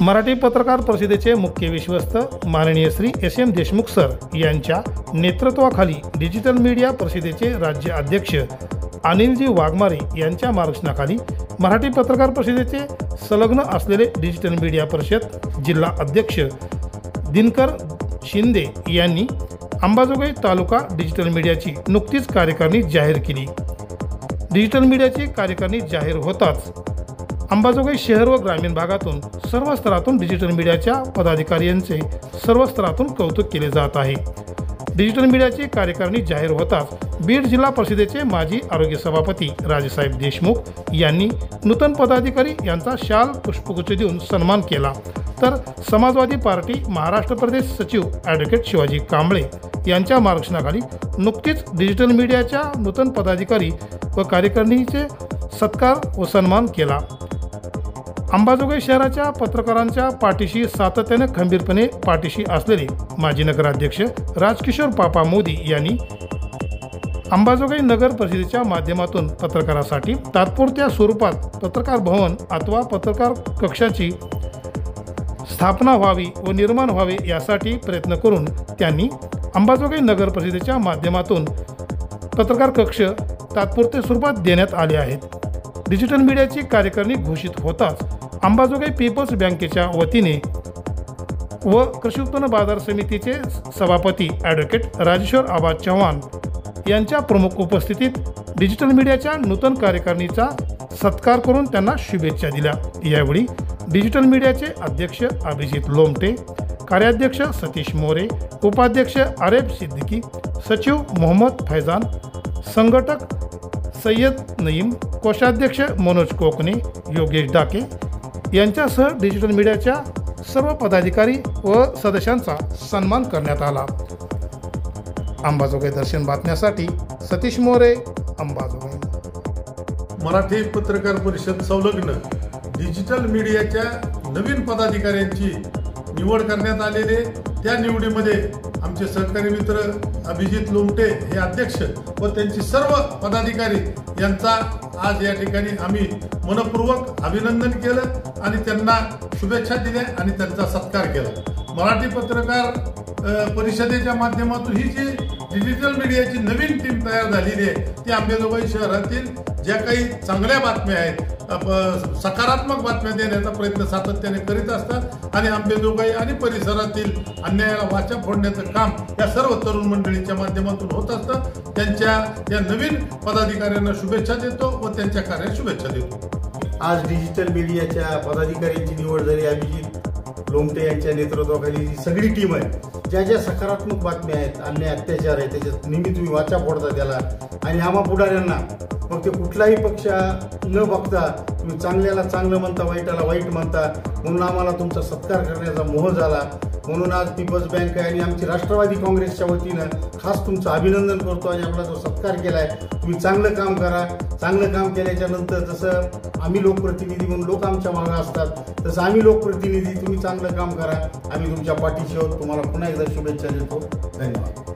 मराठी पत्रकार परिषदेचे मुख्य विश्वस्त माननीय श्री एस.एम. देशमुख सर यांच्या नेतृत्वाखाली डिजिटल मीडिया परिषदेचे राज्य अध्यक्ष अनिलजी वाघमारे यांच्या मार्गदर्शनाखाली मराठी पत्रकार परिषदेचे संलग्न असलेले डिजिटल मीडिया परिषद जिल्हा अध्यक्ष दिनकर शिंदे यांनी अंबाजोगाई तालुका डिजिटल मीडियाची नुकतीच कार्यकारिणी जाहीर केली। डिजिटल मीडियाची कार्यकारिणी जाहीर होताच अंबाजोगाई शहर व ग्रामीण भागातून सर्व स्तरातून डिजिटल मीडियाच्या पदाधिकाऱ्यांचे सर्व स्तरातून कौतुक केले जात आहे। डिजिटल मीडियाची कार्यकारिणी जाहीर होताच बीड जिल्हा परिषदेचे माजी आरोग्य सभापती राजेसाहेब देशमुख यांनी नूतन पदाधिकारी यांचा शाल पुष्पगुच्छ देऊन सन्मान केला, तर समाजवादी पार्टी महाराष्ट्र प्रदेश सचिव ॲडव्होकेट शिवाजी कांबळे यांच्या मार्गदर्शनाखाली नुकतीच डिजिटल मीडियाच्या नूतन पदाधिकारी व कार्यकारिणीचे सत्कार व सन्मान केला। अंबाजोगाई शहराच्या पत्रकारांच्या पाठीशी सातत्याने खंबीरपणे पाठीशी असलेले माजी नगराध्यक्ष राजकिशोर पापा मोदी यांनी अंबाजोगाई नगर परिषदेच्या माध्यमातून पत्रकारासाठी तात्पुरत्या स्वरूपात पत्रकार भवन अथवा पत्रकार कक्षाची स्थापना व्हावी व निर्माण व्हावे यासाठी प्रयत्न करून त्यांनी अंबाजोगाई नगर परिषदेच्या माध्यमातून पत्रकार कक्ष तात्पुरत्या स्वरूपात देण्यात आले आहेत। डिजिटल मीडियाची कार्यकारिणी घोषित होताच अंबाजोगाई पीपल्स बँकेच्या वतीने व कृषी उत्पन्न बाजार समितीचे सभापती ॲडव्होकेट राजेश्वर आबा चव्हाण यांच्या प्रमुख उपस्थितीत डिजिटल मीडियाच्या नूतन कार्यकारिणीचा सत्कार करून त्यांना शुभेच्छा दिल्या। यावेळी डिजिटल मीडियाचे अध्यक्ष अभिजित लोमटे, कार्याध्यक्ष सतीश मोरे, उपाध्यक्ष आरेफ सिद्दीकी, सचिव मोहम्मद फैजान, संघटक सय्यद नईम, कोषाध्यक्ष मनोज कोकणे, योगेश डाके यांच्यासह डिजिटल मीडियाच्या सर्व पदाधिकारी व सदस्यांचा सन्मान करण्यात आला। अंबाजोगाई दर्शन बातम्यासाठी सतीश मोरे, अंबाजोगाई। मराठी पत्रकार परिषद संलग्न डिजिटल मीडियाच्या नवीन पदाधिकाऱ्यांची निवड करण्यात आलेले, त्या निवडीमध्ये आमचे सहकारी मित्र अभिजित लोमटे हे अध्यक्ष व त्यांची सर्व पदाधिकारी यांचा आज या ठिकाणी आम्ही मनपूर्वक अभिनंदन केलं आणि त्यांना शुभेच्छा दिल्या आणि त्यांचा सत्कार केला। मराठी पत्रकार परिषदेच्या माध्यमातून ही जी डिजिटल मीडियाची नवीन टीम तयार झालेली आहे ती अंबाजोगाई शहरातील ज्या काही चांगल्या बातम्या आहेत, सकारात्मक बातम्या देण्याचा प्रयत्न सातत्याने करीत असतात आणि अंबाजोगाई आणि परिसरातील अन्यायाला वाचा फोडण्याचं काम या सर्व तरुण मंडळीच्या माध्यमातून होत असतं। त्यांच्या या नवीन पदाधिकाऱ्यांना शुभेच्छा देतो व त्यांच्या कार्यात शुभेच्छा देतो। आज डिजिटल मीडियाच्या पदाधिकाऱ्यांची निवड झाली। अभिजित लोमटे यांच्या नेतृत्वाखाली सगळी टीम आहे। ज्या ज्या सकारात्मक बातम्या आहेत, अन्याय अत्याचार आहे, त्याच्या नेहमी तुम्ही वाचा फोडता त्याला आणि आम्हा पुढाऱ्यांना मग ते कुठलाही पक्ष न बघता तुम्ही चांगल्याला चांगलं म्हणता, वाईटाला वाईट म्हणता, म्हणून आम्हाला तुमचा सत्कार करण्याचा मोह झाला। म्हणून आज पीपल्स बँक आणि आमची राष्ट्रवादी काँग्रेसच्या वतीनं खास तुमचं अभिनंदन करतो आणि आपला जो सत्कार केला आहे, तुम्ही चांगलं काम करा। चांगलं काम केल्याच्या नंतर जसं आम्ही लोकप्रतिनिधी म्हणून लोक आमच्या मागे असतात तसं आम्ही लोकप्रतिनिधी तुम्ही चांगलं काम करा, आम्ही तुमच्या पाठीशी आहोत। तुम्हाला पुन्हा एकदा शुभेच्छा देतो। धन्यवाद।